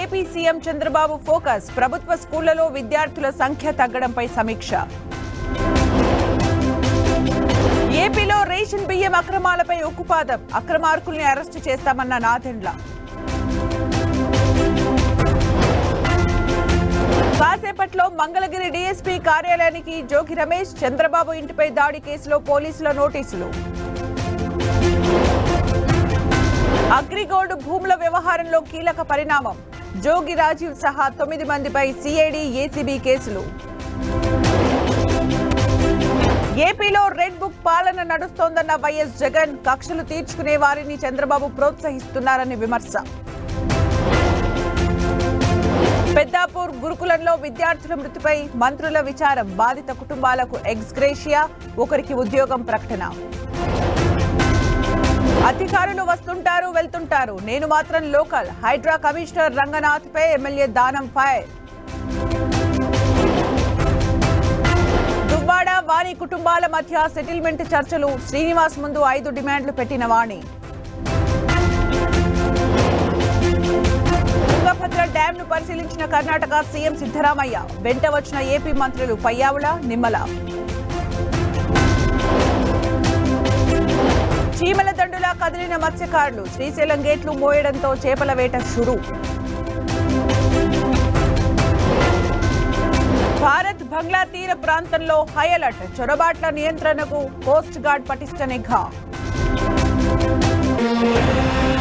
AP CM Chandrababu focus. ప్రభుత్వ స్కూళ్లలో విద్యార్థుల సంఖ్య తగ్గడంపై సమీక్ష. ఏపీలో రేషన్ బియ్యం అక్రమాలపై ఉక్కుపాదం. అక్రమార్కుల్ని అరెస్టు చేస్తామన్న నాదెండ్ల. కాసేపట్లో మంగళగిరి డీఎస్పీ కార్యాలయానికి జోగి రమేష్. చంద్రబాబు ఇంటిపై దాడి కేసులో పోలీసుల నోటీసులు. అగ్రిగోల్డ్ భూముల వ్యవహారంలో కీలక పరిణామం. జోగి రాజీవ్ సహా 9 మందిపై సిఐడి ఏసీబీ కేసులు. ఏపీలో రెడ్ బుక్ పాలన నడుస్తోందన్న వైఎస్ జగన్. కక్షలు తీర్చుకునే వారిని చంద్రబాబు ప్రోత్సహిస్తున్నారని విమర్శ. పెద్దాపూర్ గురుకులంలో విద్యార్థుల మృతిపై మంత్రుల విచారం. బాధిత కుటుంబాలకు ఎక్స్గ్రేషియా, ఒకరికి ఉద్యోగం ప్రకటన. అధికారులు వస్తుంటారు వెళ్తుంటారు, నేను మాత్రం లోకల్. హైడ్రా కమిషనర్ రంగనాథ్ పై ఎమ్మెల్యే దానం ఫైర్. దువ్వాడ వాణి కుటుంబాల మధ్య సెటిల్మెంట్ చర్చలు. శ్రీనివాస్ ముందు 5 డిమాండ్లు పెట్టిన వాణి. తుంగభద్ర డ్యాం ను పరిశీలించిన కర్ణాటక సీఎం సిద్ధరామయ్య. వెంట వచ్చిన ఏపీ మంత్రులు పయ్యావుల, నిమ్మల. చీమల దండులా కదిలిన మత్స్యకారులు. శ్రీశైలం గేట్లు మోయడంతో చేపల వేట షురు. భారత్ బంగ్లా తీర ప్రాంతంలో హై అలర్ట్. చొరబాట్ల నియంత్రణకు కోస్ట్ గార్డ్ పటిష్ట నిఘా.